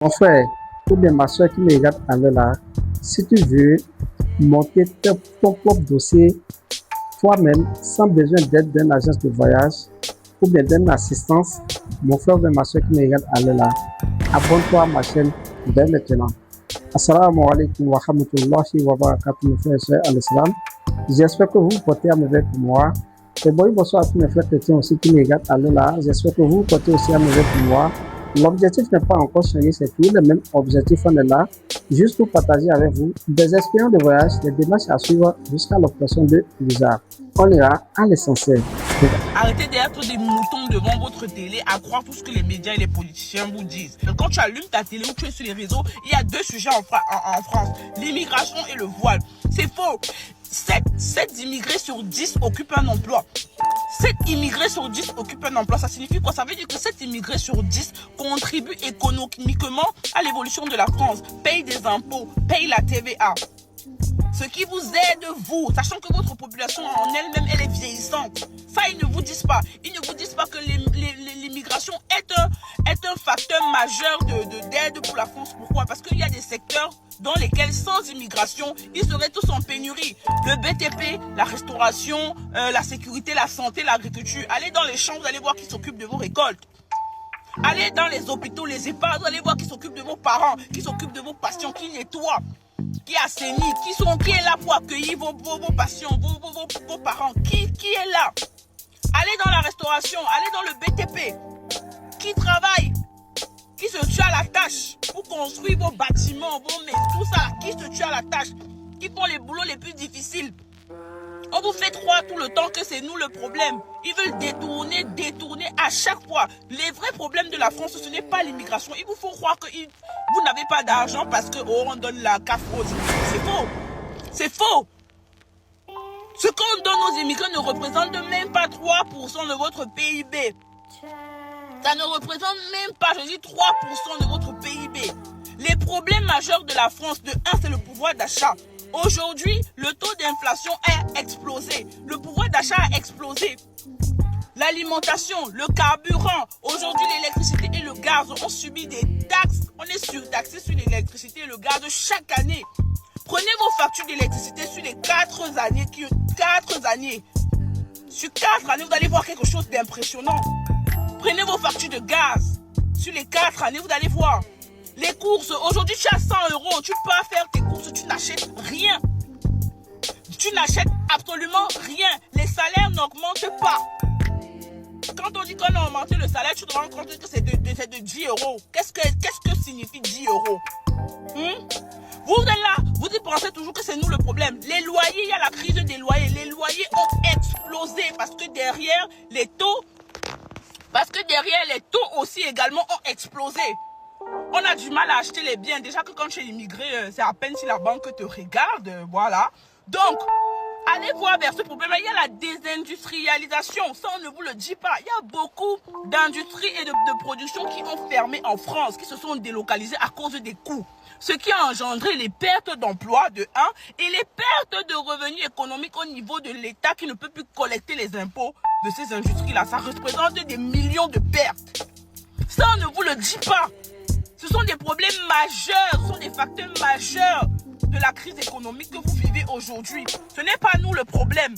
Mon frère, ou bien ma soeur qui me regarde en là, si tu veux monter ton propre dossier toi-même, sans besoin d'aide d'une agence de voyage ou bien d'une assistance, mon frère ou bien ma soeur qui me regarde en là, abonne-toi à ma chaîne dès maintenant. Assalamu alaikum wa rahmatullahi wa barakatuh, mes frères et sœurs à l'islam. J'espère que vous vous portez à merveille pour moi. Et bonsoir à tous mes frères chrétiens aussi qui me regardent à là. J'espère que vous vous portez aussi à merveille pour moi. L'objectif n'est pas encore changé, c'est toujours le même objectif. On est là juste pour partager avec vous des expériences de voyage, des démarches à suivre jusqu'à l'obtention de visa. On ira à l'essentiel. Arrêtez d'être des moutons devant votre télé à croire tout ce que les médias et les politiciens vous disent. Quand tu allumes ta télé ou tu es sur les réseaux, il y a deux sujets en France, l'immigration et le voile. C'est faux. 7 immigrés sur 10 occupent un emploi. 7 immigrés sur 10 occupent un emploi. Ça signifie quoi? Ça veut dire que 7 immigrés sur 10 contribuent économiquement à l'évolution de la France, payent des impôts, payent la TVA. Ce qui vous aide, vous, sachant que votre population en elle-même, elle est vieillissante. Ça, ils ne vous disent pas. Ils ne vous disent pas que l'immigration est un facteur majeur d'aide pour la France. Pourquoi? Parce qu'il y a des secteurs dans lesquels, sans immigration, ils seraient tous en pénurie. Le BTP, la restauration, la sécurité, la santé, l'agriculture. Allez dans les champs, vous allez voir qui s'occupent de vos récoltes. Allez dans les hôpitaux, les EHPAD, vous allez voir qui s'occupent de vos parents, qui s'occupent de vos patients, qui nettoient, qui assainit, qui est là pour accueillir vos patients, vos parents, qui est là. Allez dans la restauration, allez dans le BTP, qui travaille, qui se tue à la tâche pour construire vos bâtiments, vos maisons, tout ça, qui se tue à la tâche, qui font les boulots les plus difficiles. On vous fait croire tout le temps que c'est nous le problème. Ils veulent détourner à chaque fois. Les vrais problèmes de la France, ce n'est pas l'immigration. Ils vous font croire que vous n'avez pas d'argent parce que on donne la CAF aux immigrés. C'est faux. C'est faux. Ce qu'on donne aux immigrés ne représente même pas 3% de votre PIB. Ça ne représente même pas, je dis 3% de votre PIB. Les problèmes majeurs de la France, de 1, c'est le pouvoir d'achat. Aujourd'hui, le taux d'inflation a explosé. Le pouvoir d'achat a explosé. L'alimentation, le carburant, aujourd'hui l'électricité et le gaz ont subi des taxes. On est surtaxé sur l'électricité et le gaz chaque année. Prenez vos factures d'électricité sur les 4 années. Sur 4 années, vous allez voir quelque chose d'impressionnant. Prenez vos factures de gaz. Sur les 4 années, vous allez voir. Les courses, aujourd'hui tu as 100 €, tu peux faire tes courses, tu n'achètes rien. Tu n'achètes absolument rien. Les salaires n'augmentent pas. Quand on dit qu'on a augmenté le salaire, tu te rends compte que c'est de 10 €. Qu'est-ce que signifie 10 €? Vous êtes là, vous y pensez toujours que c'est nous le problème. Les loyers, il y a la crise des loyers. Les loyers ont explosé parce que derrière les taux aussi également ont explosé. On a du mal à acheter les biens. Déjà que quand tu es immigré, c'est à peine si la banque te regarde. Voilà. Donc, allez voir vers ce problème. Il y a la désindustrialisation. Ça, on ne vous le dit pas. Il y a beaucoup d'industries et de productions qui ont fermé en France, qui se sont délocalisées à cause des coûts. Ce qui a engendré les pertes d'emplois de 1 et les pertes de revenus économiques au niveau de l'État qui ne peut plus collecter les impôts de ces industries-là. Ça représente des millions de pertes. Ça, on ne vous le dit pas. Ce sont des problèmes majeurs, ce sont des facteurs majeurs de la crise économique que vous vivez aujourd'hui. Ce n'est pas nous le problème.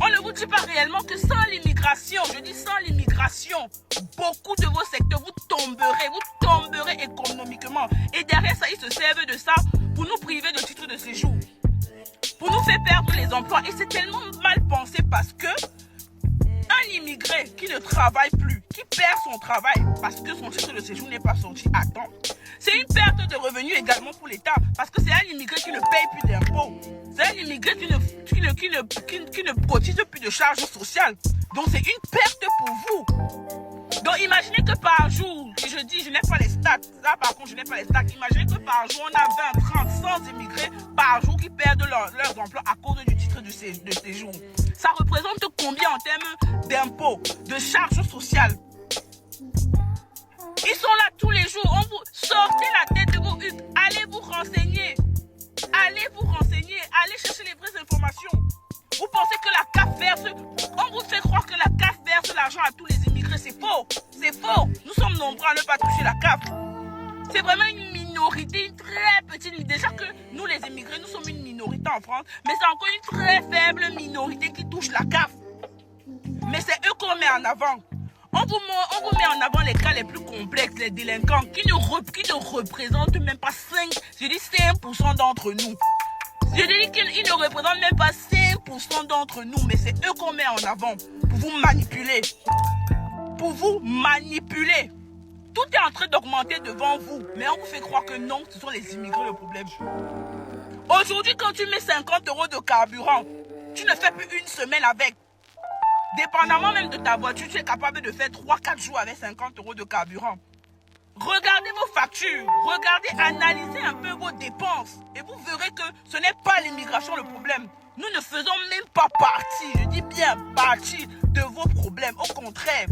On ne vous dit pas réellement que sans l'immigration, je dis sans l'immigration, beaucoup de vos secteurs, vous tomberez économiquement. Et derrière ça, ils se servent de ça pour nous priver de titres de séjour. Pour nous faire perdre les emplois. Et c'est tellement mal pensé parce que un immigré qui ne travaille plus, qui perd son travail parce que son titre de séjour n'est pas sorti à temps, c'est une perte de revenus également pour l'État parce que c'est un immigré qui ne paye plus d'impôts. C'est un immigré qui ne cotise plus de charges sociales. Donc c'est une perte pour vous. Donc imaginez que par jour, et je dis, je n'ai pas les stats, là par contre je n'ai pas les stats, imaginez que par jour on a 20, 30, 100 immigrés par jour qui perdent leurs emplois à cause du titre de séjour. Ça représente combien en termes d'impôts, de charges sociales? Ils sont là tous les jours. On vous sortez la tête de vos huttes. Allez vous renseigner. Allez chercher les vraies informations. Vous pensez que la CAF verse... On vous fait croire que la CAF verse l'argent à tous les immigrés. C'est faux. C'est faux. Nous sommes nombreux à ne pas toucher la CAF. C'est vraiment une minorité, une très petite. Déjà que nous, les immigrés, nous sommes une minorité en France, mais c'est encore une très faible minorité qui touche la CAF. Mais c'est eux qu'on met en avant. On vous met en avant les cas les plus complexes, les délinquants, qui ne représentent même pas 5% d'entre nous. Je dis qu'ils ne représentent même pas 5% d'entre nous, mais c'est eux qu'on met en avant pour vous manipuler. Pour vous manipuler. Tout est en train d'augmenter devant vous, mais on vous fait croire que non, ce sont les immigrés le problème. Aujourd'hui, quand tu mets 50 € de carburant, tu ne fais plus une semaine avec. Dépendamment même de ta voiture, tu es capable de faire 3-4 jours avec 50 € de carburant. Regardez vos factures, analysez un peu vos dépenses et vous verrez que ce n'est pas l'immigration le problème. Nous ne faisons même pas partie, je dis bien partie de vos problèmes. Au contraire,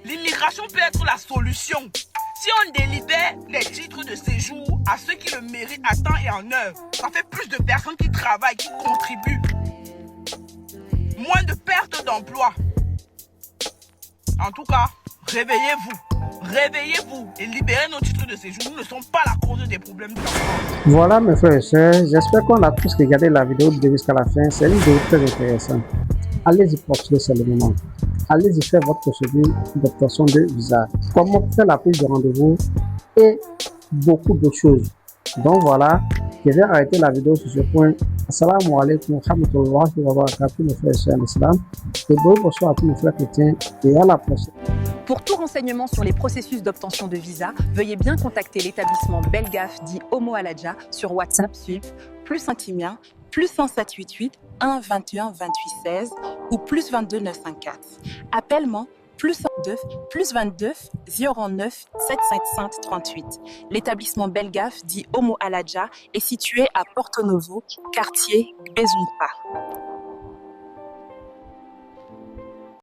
l'immigration peut être la solution. Si on délibère les titres de séjour à ceux qui le méritent à temps et en heure, ça fait plus de personnes qui travaillent, qui contribuent. Moins de pertes d'emploi. En tout cas, réveillez-vous et libérez nos titres de séjour. Nous ne sommes pas la cause des problèmes de la France. Voilà mes frères et sœurs, j'espère qu'on a tous regardé la vidéo jusqu'à la fin. C'est une vidéo très intéressante. Allez-y poursuivre, c'est le moment. Allez-y faire votre procédure d'obtention de visa. Comment faire la prise de rendez-vous et beaucoup d'autres choses. Donc voilà, je vais arrêter la vidéo sur ce point. Assalamu alaikum wa rahmatullahi wa barakatuh, mes frères et sœurs en islam. Et bonsoir à tous mes frères chrétiens et à la prochaine. Pour tout renseignement sur les processus d'obtention de visa, veuillez bien contacter l'établissement Belgaf dit Omo Aladja sur WhatsApp sur +51 +1788 1 21 28 16 ou +22 954. Appellement +22 09 755 38. L'établissement Belgaf dit Omo Aladja est situé à Porto Novo, quartier Bezumpa.